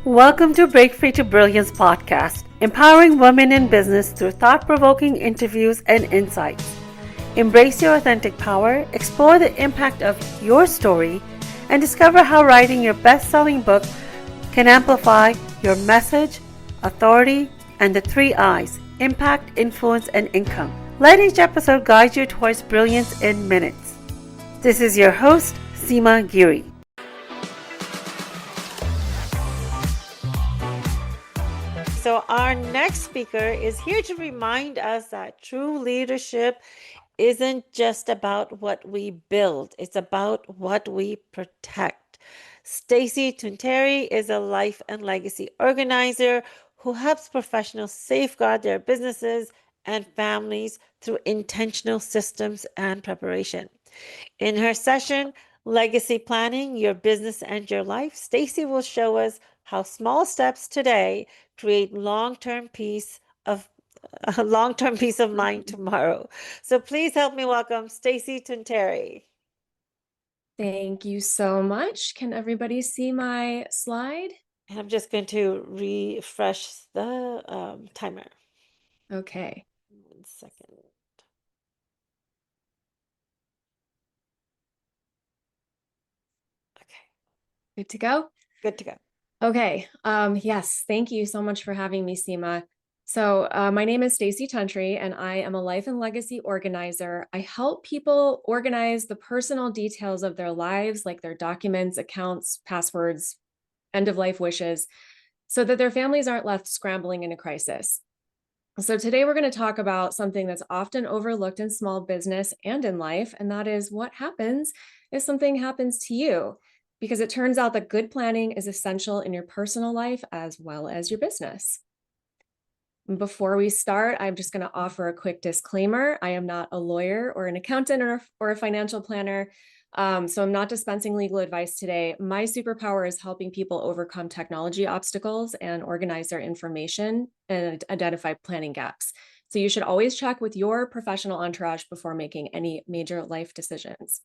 Welcome to Break Free to Brilliance podcast, empowering women in business through thought-provoking interviews and insights. Embrace your authentic power, explore the impact of your story, and discover how writing your best-selling book can amplify your message, authority, and the 3 I's: impact, influence, and income. Let each episode guide you towards brilliance in minutes. This is your host, Seema Giri. So our next speaker is here to remind us that true leadership isn't just about what we build, it's about what we protect. Stacey Tunteri is a life and legacy organizer who helps professionals safeguard their businesses and families through intentional systems and preparation. In her session, Legacy Planning Your Business and Your Life, Stacey will show us how small steps today create long-term peace of mind tomorrow. So please help me welcome Stacey Tunteri. Thank you so much. Can everybody see my slide? And I'm just going to refresh the timer. Okay. 1 second. Okay. Good to go? Good to go. Okay. Yes. Thank you so much for having me, Seema. So my name is Stacey Tunteri, and I am a life and legacy organizer. I help people organize the personal details of their lives, like their documents, accounts, passwords, end-of-life wishes, so that their families aren't left scrambling in a crisis. So today we're going to talk about something that's often overlooked in small business and in life, and that is what happens if something happens to you. Because it turns out that good planning is essential in your personal life as well as your business. Before we start, I'm just going to offer a quick disclaimer. I am not a lawyer or an accountant or a financial planner. So I'm not dispensing legal advice today. My superpower is helping people overcome technology obstacles and organize their information and identify planning gaps. So you should always check with your professional entourage before making any major life decisions.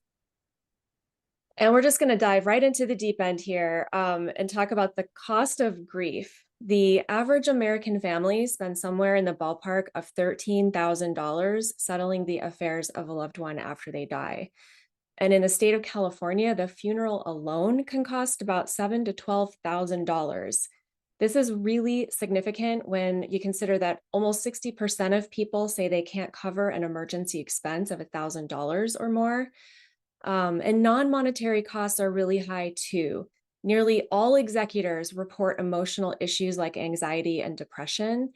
And we're just going to dive right into the deep end here and talk about the cost of grief. The average American family spends somewhere in the ballpark of $13,000 settling the affairs of a loved one after they die. And in the state of California, the funeral alone can cost about $7,000 to $12,000. This is really significant when you consider that almost 60% of people say they can't cover an emergency expense of $1,000 or more. And non-monetary costs are really high too. Nearly all executors report emotional issues like anxiety and depression.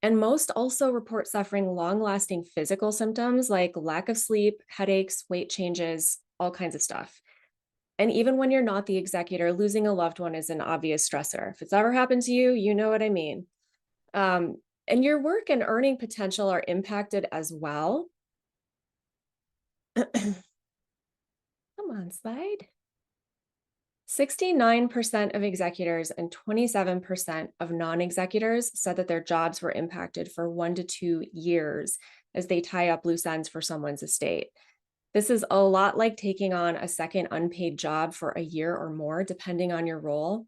And most also report suffering long-lasting physical symptoms like lack of sleep, headaches, weight changes, all kinds of stuff. And even when you're not the executor, losing a loved one is an obvious stressor. If it's ever happened to you, you know what I mean. And your work and earning potential are impacted as well. Come on, slide. 69% of executors and 27% of non-executors said that their jobs were impacted for 1 to 2 years as they tie up loose ends for someone's estate. This is a lot like taking on a second unpaid job for a year or more, depending on your role.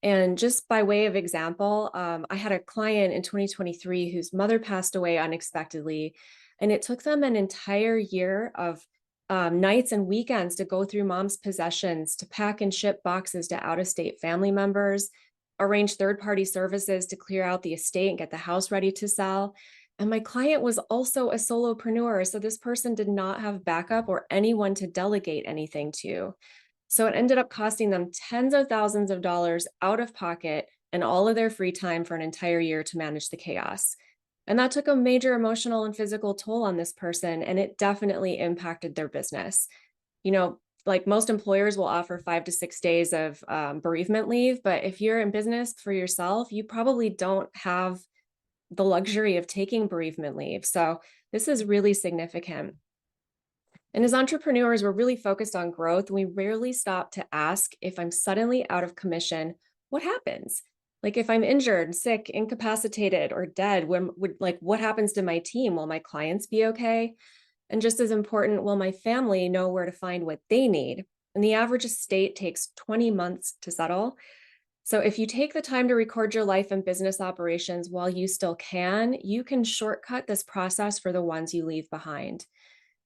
And just by way of example, I had a client in 2023 whose mother passed away unexpectedly, and it took them an entire year of nights and weekends to go through mom's possessions, to pack and ship boxes to out-of-state family members, arrange third-party services to clear out the estate and get the house ready to sell. And my client was also a solopreneur, so this person did not have backup or anyone to delegate anything to. So it ended up costing them tens of thousands of dollars out of pocket and all of their free time for an entire year to manage the chaos. And that took a major emotional and physical toll on this person, and it definitely impacted their business. You know, like most employers will offer 5 to 6 days of bereavement leave, but if you're in business for yourself, you probably don't have the luxury of taking bereavement leave. So this is really significant. And as entrepreneurs, we're really focused on growth. We rarely stop to ask, if I'm suddenly out of commission, what happens? Like if I'm injured, sick, incapacitated, or dead, what happens to my team? Will my clients be okay? And just as important, will my family know where to find what they need? And the average estate takes 20 months to settle. So if you take the time to record your life and business operations while you still can, you can shortcut this process for the ones you leave behind.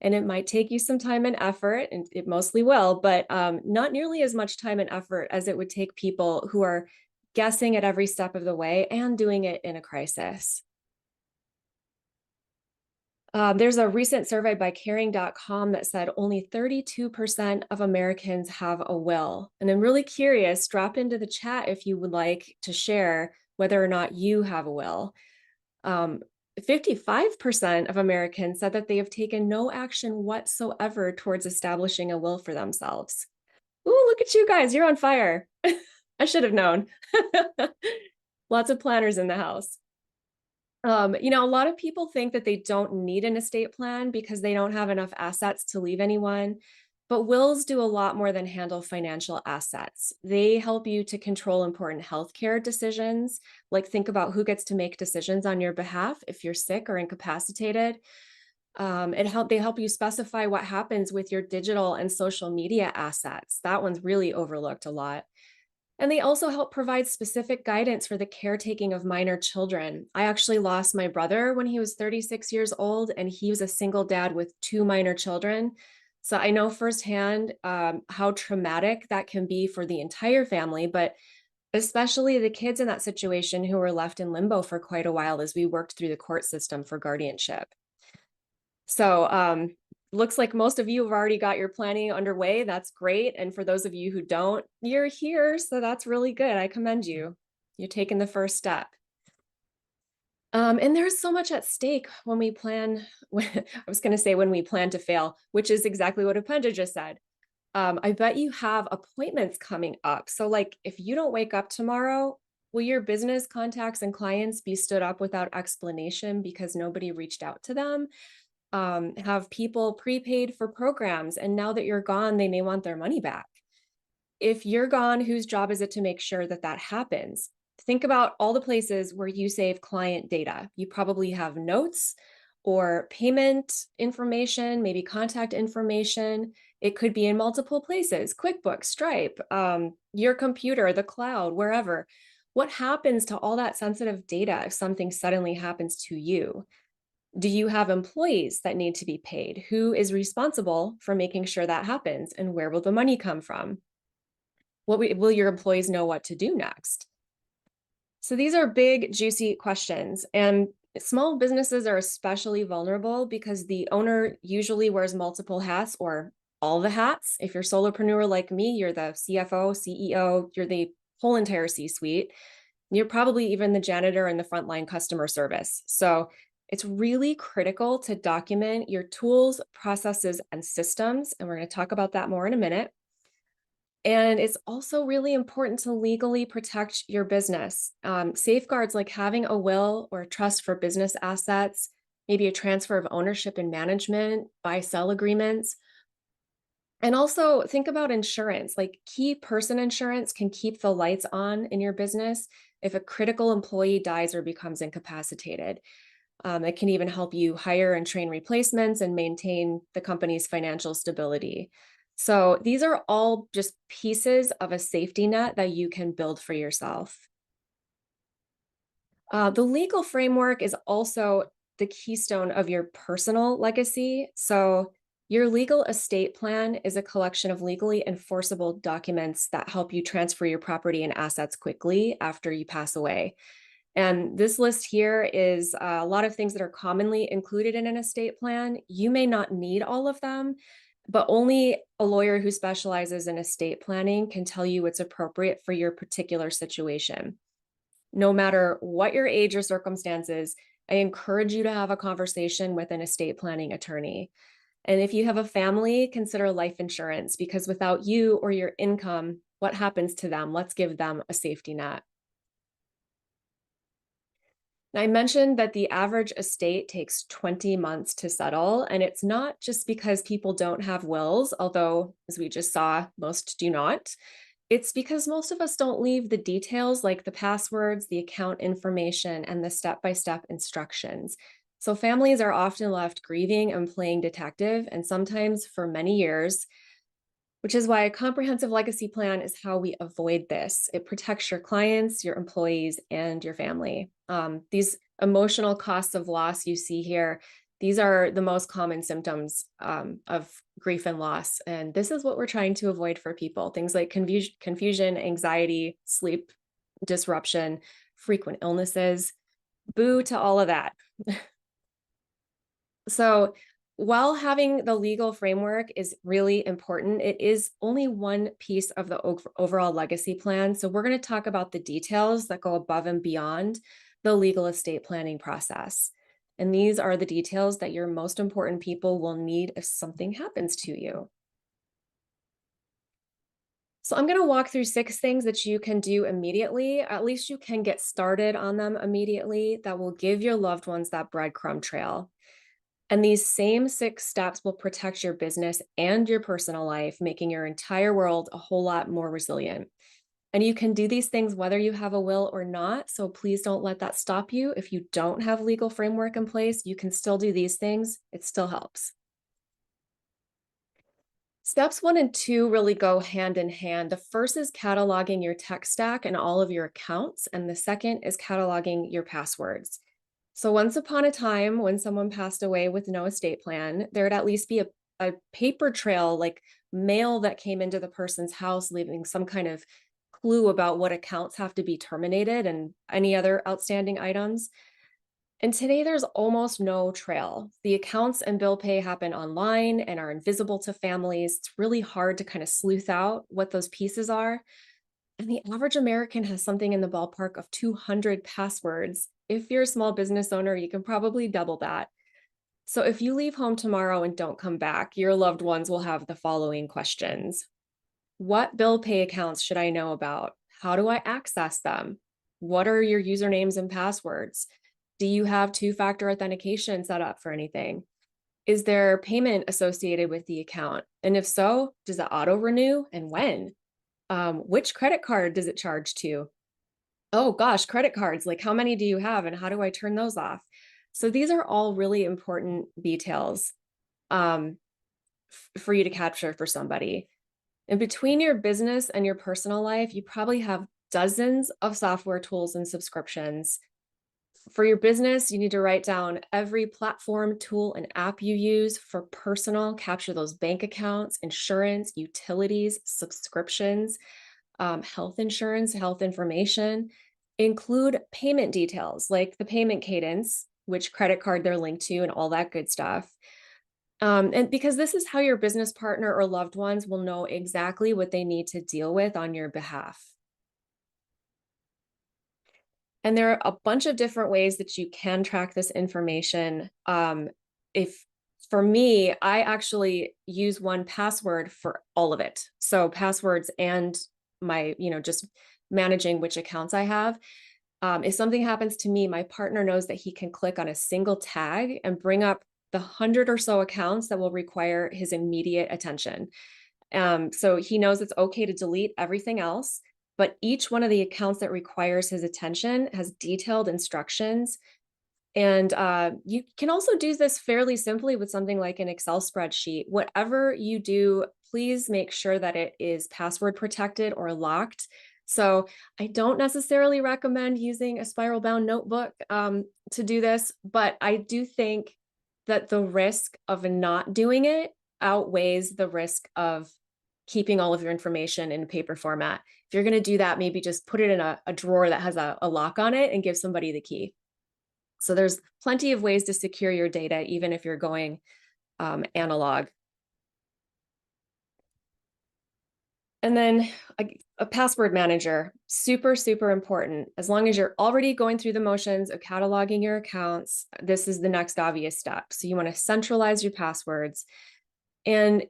And it might take you some time and effort, and it mostly will, but not nearly as much time and effort as it would take people who are guessing at every step of the way and doing it in a crisis. There's a recent survey by caring.com that said only 32% of Americans have a will. And I'm really curious, drop into the chat if you would like to share whether or not you have a will. 55% of Americans said that they have taken no action whatsoever towards establishing a will for themselves. Ooh, look at you guys, you're on fire. I should have known. Lots of planners in the house. A lot of people think that they don't need an estate plan because they don't have enough assets to leave anyone. But wills do a lot more than handle financial assets. They help you to control important healthcare decisions, like think about who gets to make decisions on your behalf if you're sick or incapacitated. They help you specify what happens with your digital and social media assets. That one's really overlooked a lot. And they also help provide specific guidance for the caretaking of minor children. I actually lost my brother when he was 36 years old, and he was a single dad with two minor children. So I know firsthand how traumatic that can be for the entire family, but especially the kids in that situation who were left in limbo for quite a while as we worked through the court system for guardianship. So looks like most of you have already got your planning underway. That's great. And for those of you who don't, you're here. So that's really good. I commend you. You're taking the first step. And there's so much at stake when we plan. I was going to say when we plan to fail, which is exactly what Upenda just said. I bet you have appointments coming up. So like if you don't wake up tomorrow, will your business contacts and clients be stood up without explanation because nobody reached out to them? Have people prepaid for programs, and now that you're gone, they may want their money back. If you're gone, whose job is it to make sure that that happens? Think about all the places where you save client data. You probably have notes or payment information, maybe contact information. It could be in multiple places, QuickBooks, Stripe, your computer, the cloud, wherever. What happens to all that sensitive data if something suddenly happens to you? Do you have employees that need to be paid? Who is responsible for making sure that happens? And where will the money come from? Will your employees know what to do next? So these are big, juicy questions. And small businesses are especially vulnerable because the owner usually wears multiple hats or all the hats. If you're a solopreneur like me, you're the CFO, CEO, you're the whole entire C-suite. You're probably even the janitor and the frontline customer service. So it's really critical to document your tools, processes, and systems. And we're going to talk about that more in a minute. And it's also really important to legally protect your business. Safeguards like having a will or a trust for business assets, maybe a transfer of ownership and management, buy-sell agreements. And also think about insurance, like key person insurance can keep the lights on in your business if a critical employee dies or becomes incapacitated. It can even help you hire and train replacements and maintain the company's financial stability. So these are all just pieces of a safety net that you can build for yourself. The legal framework is also the keystone of your personal legacy. So your legal estate plan is a collection of legally enforceable documents that help you transfer your property and assets quickly after you pass away. And this list here is a lot of things that are commonly included in an estate plan. You may not need all of them, but only a lawyer who specializes in estate planning can tell you what's appropriate for your particular situation. No matter what your age or circumstances, I encourage you to have a conversation with an estate planning attorney. And if you have a family, consider life insurance, because without you or your income, what happens to them? Let's give them a safety net. Now, I mentioned that the average estate takes 20 months to settle, and it's not just because people don't have wills, although, as we just saw, most do not. It's because most of us don't leave the details like the passwords, the account information, and the step-by-step instructions. So families are often left grieving and playing detective, and sometimes for many years. which is why a comprehensive legacy plan is how we avoid this. It protects your clients, your employees, and your family. These emotional costs of loss you see here, these are the most common symptoms of grief and loss. And this is what we're trying to avoid for people. Things like confusion, anxiety, sleep disruption, frequent illnesses. Boo to all of that. So while having the legal framework is really important, it is only one piece of the overall legacy plan. So we're going to talk about the details that go above and beyond the legal estate planning process. And these are the details that your most important people will need if something happens to you. So I'm going to walk through 6 things that you can do immediately. At least you can get started on them immediately that will give your loved ones that breadcrumb trail. And these same 6 steps will protect your business and your personal life, making your entire world a whole lot more resilient. And you can do these things whether you have a will or not. So please don't let that stop you. If you don't have legal framework in place, you can still do these things. It still helps. Steps 1 and 2 really go hand in hand. The first is cataloging your tech stack and all of your accounts, and the second is cataloging your passwords. So once upon a time, when someone passed away with no estate plan, there'd at least be a paper trail, like mail that came into the person's house, leaving some kind of clue about what accounts have to be terminated and any other outstanding items. And today there's almost no trail. The accounts and bill pay happen online and are invisible to families. It's really hard to kind of sleuth out what those pieces are. And the average American has something in the ballpark of 200 passwords. If you're a small business owner, you can probably double that. So if you leave home tomorrow and don't come back, your loved ones will have the following questions. What bill pay accounts should I know about? How do I access them? What are your usernames and passwords? Do you have 2-factor authentication set up for anything? Is there payment associated with the account? And if so, does it auto renew and when? Which credit card does it charge to? Oh gosh, credit cards, like how many do you have and how do I turn those off? So these are all really important details for you to capture for somebody. And between your business and your personal life, you probably have dozens of software tools and subscriptions. For your business, you need to write down every platform, tool, and app you use. For personal, capture those bank accounts, insurance, utilities, subscriptions, health insurance, health information. Include payment details like the payment cadence, which credit card they're linked to, and all that good stuff. And because this is how your business partner or loved ones will know exactly what they need to deal with on your behalf. And there are a bunch of different ways that you can track this information. If for me, I actually use 1Password for all of it. So passwords and my, just managing which accounts I have. If something happens to me, my partner knows that he can click on a single tag and bring up the 100 or so accounts that will require his immediate attention. So he knows it's okay to delete everything else, but each one of the accounts that requires his attention has detailed instructions. And you can also do this fairly simply with something like an Excel spreadsheet. Whatever you do, please make sure that it is password protected or locked. So I don't necessarily recommend using a spiral bound notebook to do this, but I do think that the risk of not doing it outweighs the risk of keeping all of your information in paper format. If you're going to do that, maybe just put it in a drawer that has a lock on it and give somebody the key. So there's plenty of ways to secure your data, even if you're going analog. And then a password manager, super, super important. As long as you're already going through the motions of cataloging your accounts, this is the next obvious step. So you want to centralize your passwords. And,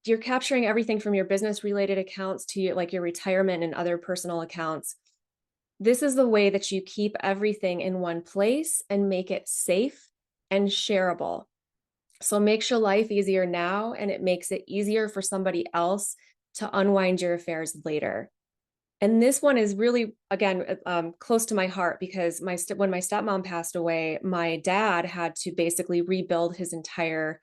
you're capturing everything from your business related accounts to your retirement and other personal accounts. This is the way that you keep everything in one place and make it safe and shareable. So it makes your life easier now, and it makes it easier for somebody else to unwind your affairs later. And this one is really, again, close to my heart because when my stepmom passed away, my dad had to basically rebuild his entire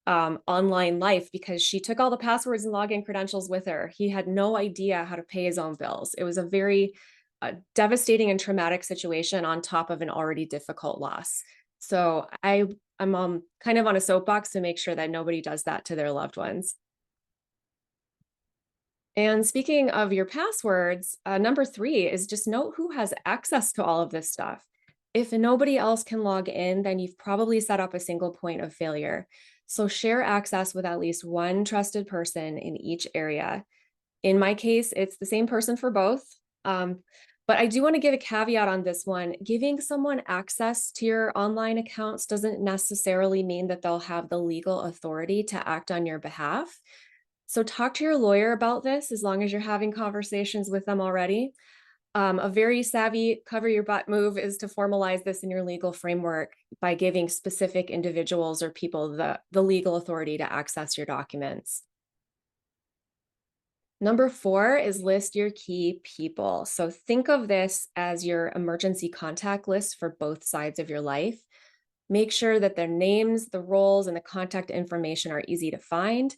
online life because she took all the passwords and login credentials with her. He had no idea how to pay his own bills. It was a very devastating and traumatic situation on top of an already difficult loss. So I'm kind of on a soapbox to make sure that nobody does that to their loved ones. And speaking of your passwords, number 3 is just note who has access to all of this stuff. If nobody else can log in, then you've probably set up a single point of failure. So share access with at least one trusted person in each area. In my case, it's the same person for both. But I do want to give a caveat on this one. Giving someone access to your online accounts doesn't necessarily mean that they'll have the legal authority to act on your behalf. So talk to your lawyer about this as long as you're having conversations with them already. A very savvy cover your butt move is to formalize this in your legal framework by giving specific individuals or people the legal authority to access your documents. Number 4 is list your key people. So think of this as your emergency contact list for both sides of your life. Make sure that their names, the roles, and the contact information are easy to find.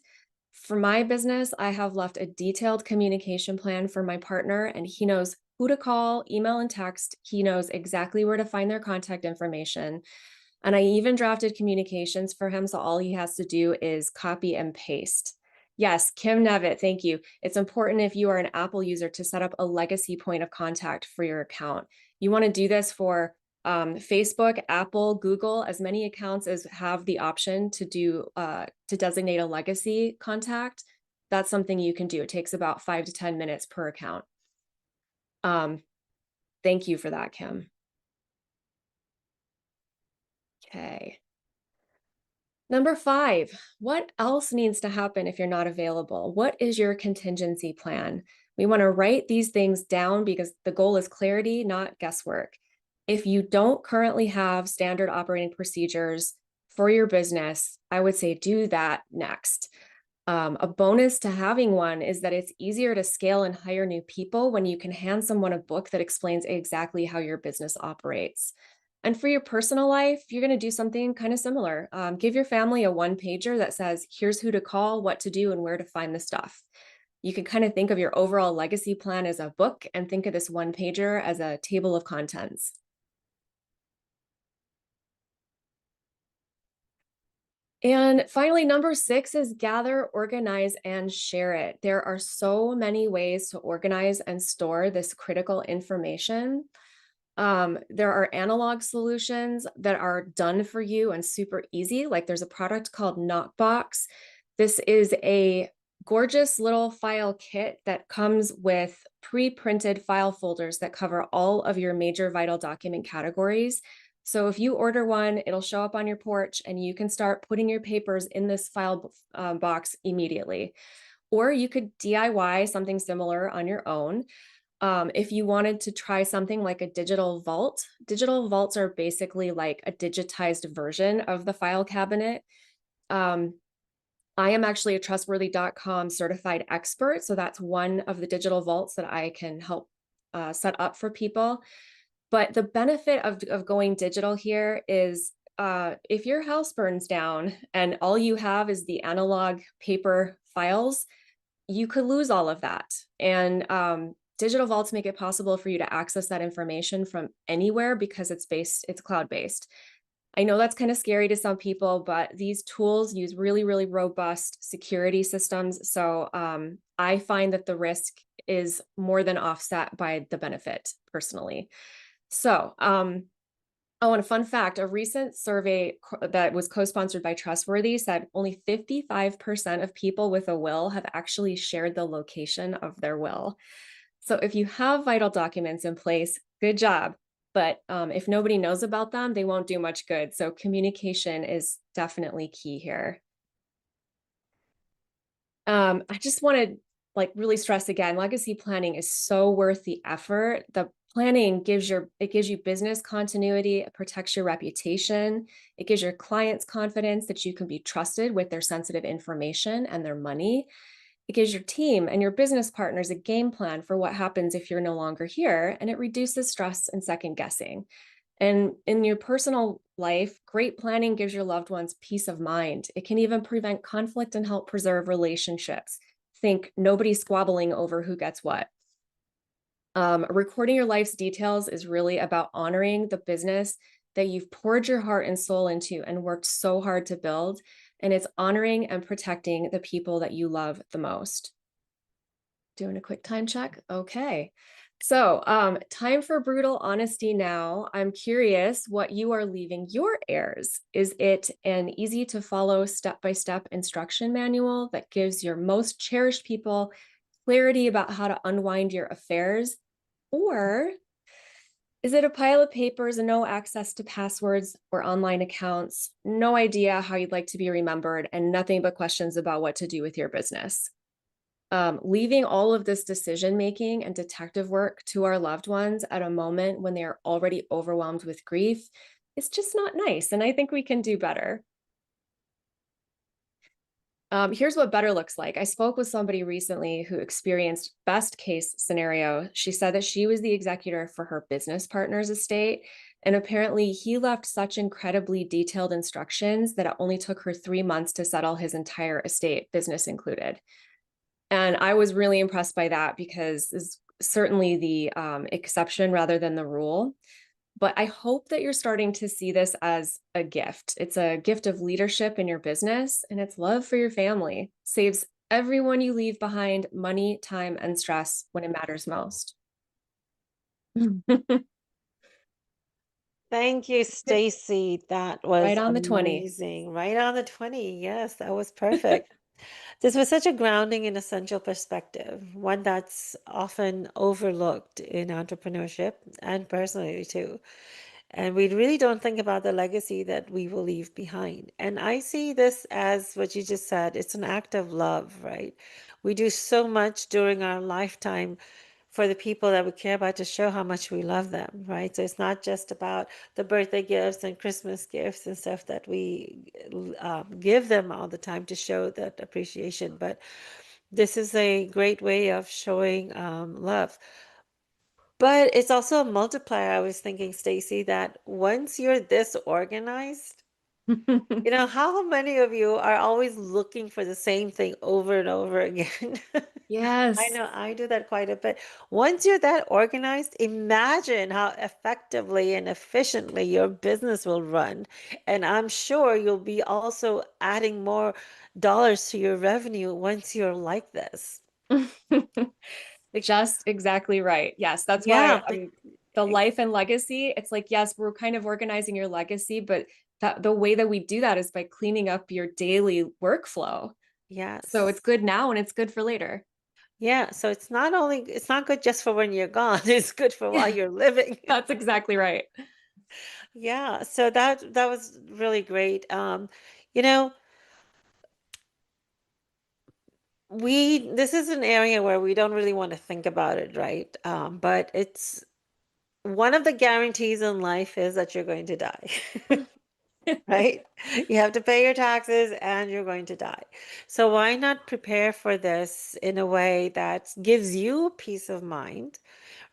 For my business, I have left a detailed communication plan for my partner, and he knows who to call, email, and text. He knows exactly where to find their contact information. And I even drafted communications for him, so all he has to do is copy and paste. Yes, Kim Nevitt, thank you. It's important if you are an Apple user to set up a legacy point of contact for your account. You want to do this for Facebook, Apple, Google, as many accounts as have the option to designate a legacy contact. That's something you can do. It takes about 5 to 10 minutes per account. Thank you for that, Kim. Okay. Number 5, what else needs to happen if you're not available? What is your contingency plan? We want to write these things down because the goal is clarity, not guesswork. If you don't currently have standard operating procedures for your business, I would say do that next. A bonus to having one is that it's easier to scale and hire new people when you can hand someone a book that explains exactly how your business operates. And for your personal life, you're going to do something kind of similar. Give your family a one-pager that says, here's who to call, what to do, and where to find the stuff. You can kind of think of your overall legacy plan as a book and think of this one-pager as a table of contents. And finally, number 6 is gather, organize, and share it. There are so many ways to organize and store this critical information. There are analog solutions that are done for you and super easy. Like there's a product called Knockbox. This is a gorgeous little file kit that comes with pre-printed file folders that cover all of your major vital document categories. So if you order one, it'll show up on your porch and you can start putting your papers in this file box immediately. Or you could DIY something similar on your own. If you wanted to try something like a digital vaults are basically like a digitized version of the file cabinet. I am actually a trustworthy.com certified expert. So that's one of the digital vaults that I can help set up for people. But the benefit of going digital here is if your house burns down and all you have is the analog paper files, you could lose all of that. And digital vaults make it possible for you to access that information from anywhere because it's cloud-based. I know that's kind of scary to some people, but these tools use really, really robust security systems. So I find that the risk is more than offset by the benefit personally. So, and a fun fact, a recent survey that was co-sponsored by Trustworthy said only 55% of people with a will have actually shared the location of their will. So if you have vital documents in place, good job. But if nobody knows about them, they won't do much good. So communication is definitely key here. I just want to really stress again, legacy planning is so worth the effort. The planning gives you business continuity, it protects your reputation, it gives your clients confidence that you can be trusted with their sensitive information and their money. It gives your team and your business partners a game plan for what happens if you're no longer here, and it reduces stress and second guessing. And in your personal life, great planning gives your loved ones peace of mind. It can even prevent conflict and help preserve relationships. Think nobody squabbling over who gets what. Recording your life's details is really about honoring the business that you've poured your heart and soul into and worked so hard to build. And it's honoring and protecting the people that you love the most. Doing a quick time check. Okay. So, time for brutal honesty now. I'm curious what you are leaving your heirs. Is it an easy to follow step by step instruction manual that gives your most cherished people clarity about how to unwind your affairs? Or is it a pile of papers and no access to passwords or online accounts, no idea how you'd like to be remembered, and nothing but questions about what to do with your business? Leaving all of this decision making and detective work to our loved ones at a moment when they are already overwhelmed with grief is just not nice. And I think we can do better. Here's what better looks like. I spoke with somebody recently who experienced best case scenario. She said that she was the executor for her business partner's estate. And apparently he left such incredibly detailed instructions that it only took her 3 months to settle his entire estate, business included. And I was really impressed by that because it's certainly the exception rather than the rule. But I hope that you're starting to see this as a gift. It's a gift of leadership in your business, and it's love for your family. Saves everyone you leave behind money, time, and stress when it matters most. Thank you, Stacey. That Right was on the 20. amazing. Right on the 20. Yes, that was perfect. This was such a grounding and essential perspective, one that's often overlooked in entrepreneurship and personally too. And we really don't think about the legacy that we will leave behind. And I see this as what you just said, it's an act of love, right? We do so much during our lifetime for the people that we care about to show how much we love them, right? So it's not just about the birthday gifts and Christmas gifts and stuff that we give them all the time to show that appreciation, but this is a great way of showing love. But it's also a multiplier. I was thinking, Stacey, that once you're this organized, how many of you are always looking for the same thing over and over again? I Yes. know I do that quite a bit. Once you're that organized, imagine how effectively and efficiently your business will run. And I'm sure you'll be also adding more dollars to your revenue once you're like this. Just exactly right. Yes, that's why Yeah, but the life and legacy, it's like, yes, we're kind of organizing your legacy, but that the way that we do that is by cleaning up your daily workflow. So it's yes. good now and it's good for later. Yeah, so it's not good just for when you're gone. It's good for while Yeah, you're living. that's exactly right. Yeah, so that was really great. You know, this is an area where we don't really want to think about it, right? But it's one of the guarantees in life is that you're going to die. Right? You have to pay your taxes and you're going to die. So why not prepare for this in a way that gives you peace of mind,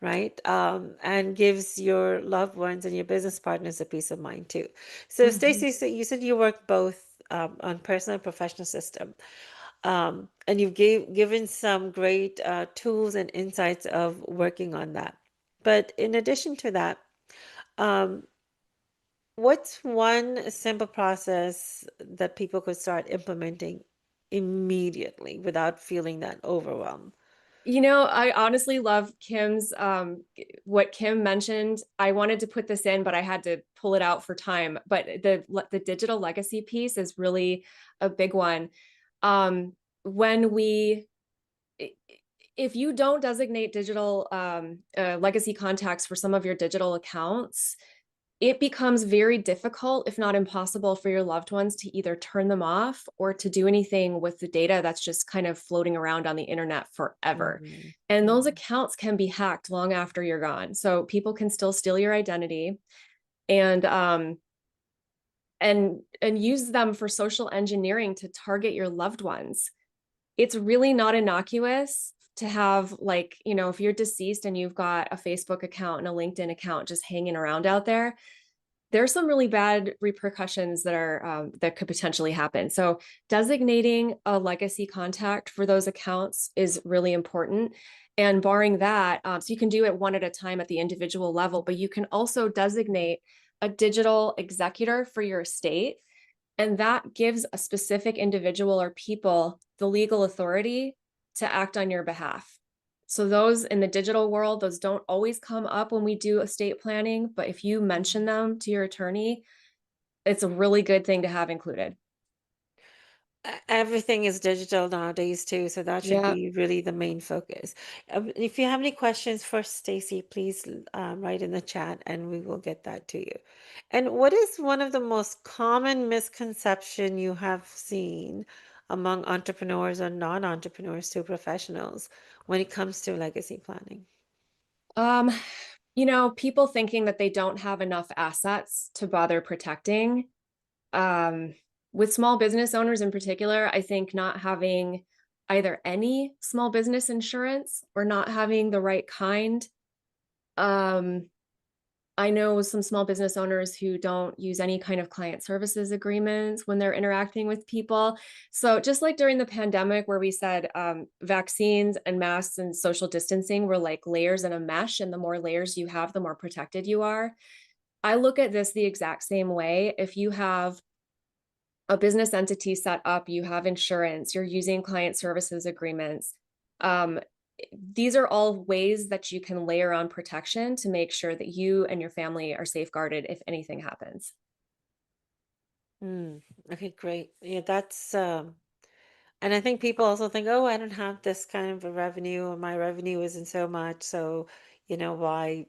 right? And gives your loved ones and your business partners a peace of mind too. So Mhm. Stacey, so you said you work both on personal and professional system. And you've given some great tools and insights of working on that. But in addition to that, um, what's one simple process that people could start implementing immediately without feeling that overwhelm? I honestly love Kim's what Kim mentioned. I wanted to put this in, but I had to pull it out for time. But the digital legacy piece is really a big one. When we if you don't designate digital legacy contacts for some of your digital accounts, it becomes very difficult, if not impossible, for your loved ones to either turn them off or to do anything with the data that's just kind of floating around on the internet forever. Mhm. And those Mhm. accounts can be hacked long after you're gone. So people can still steal your identity and use them for social engineering to target your loved ones. It's really not innocuous. to have, like, if you're deceased and you've got a Facebook account and a LinkedIn account just hanging around out there, there's some really bad repercussions that could potentially happen. So designating a legacy contact for those accounts is really important. And barring that, so you can do it one at a time at the individual level, but you can also designate a digital executor for your estate. And that gives a specific individual or people the legal authority to act on your behalf. So those in the digital world, those don't always come up when we do estate planning, but if you mention them to your attorney, it's a really good thing to have included. Everything is digital nowadays too, so that should Yeah. be really the main focus. If you have any questions for Stacy, please write in the chat and we will get that to you. And what is one of the most common misconception you have seen among entrepreneurs or non-entrepreneurs to professionals when it comes to legacy planning? Um, people thinking that they don't have enough assets to bother protecting. Um, with small business owners in particular, I think not having either any small business insurance or not having the right kind. Um, I know some small business owners who don't use any kind of client services agreements when they're interacting with people. So just like during the pandemic where we said vaccines and masks and social distancing were like layers in a mesh, and the more layers you have, the more protected you are. I look at this the exact same way. If you have a business entity set up, you have insurance, you're using client services agreements. Um, these are all ways that you can layer on protection to make sure that you and your family are safeguarded if anything happens. Hmm. Okay, great. Yeah, that's and I think people also think, oh, I don't have this kind of a revenue, or my revenue isn't so much, so why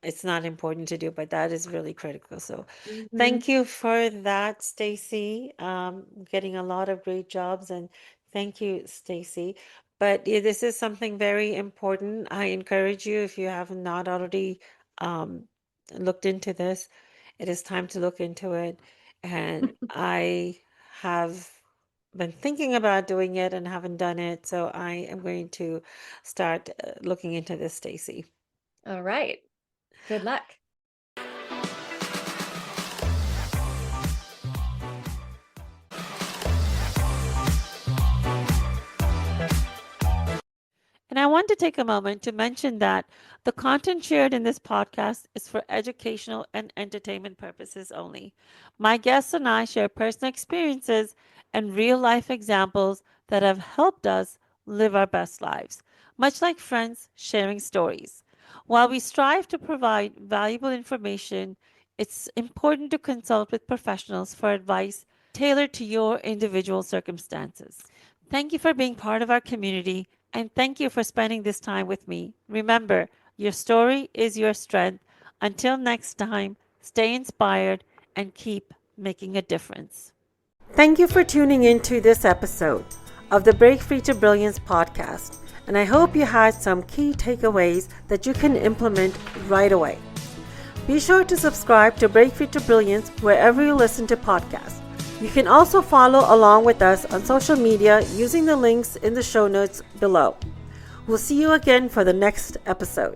it's not important to do, but that is really critical. So Mhm. thank you for that, Stacy. Getting a lot of great jobs, and thank you, Stacy. But yeah, this is something very important. I encourage you, if you have not already um, looked into this, it is time to look into it. And I have been thinking about doing it and haven't done it, so I am going to start looking into this, Stacy. All right. Good luck. And I want to take a moment to mention that the content shared in this podcast is for educational and entertainment purposes only. My guests and I share personal experiences and real life examples that have helped us live our best lives, much like friends sharing stories. While we strive to provide valuable information, it's important to consult with professionals for advice tailored to your individual circumstances. Thank you for being part of our community, and thank you for spending this time with me. Remember, your story is your strength. Until next time, stay inspired and keep making a difference. Thank you for tuning in to this episode of the Break Free to Brilliance podcast, and I hope you had some key takeaways that you can implement right away. Be sure to subscribe to Break Free to Brilliance wherever you listen to podcasts. You can also follow along with us on social media using the links in the show notes below. We'll see you again for the next episode.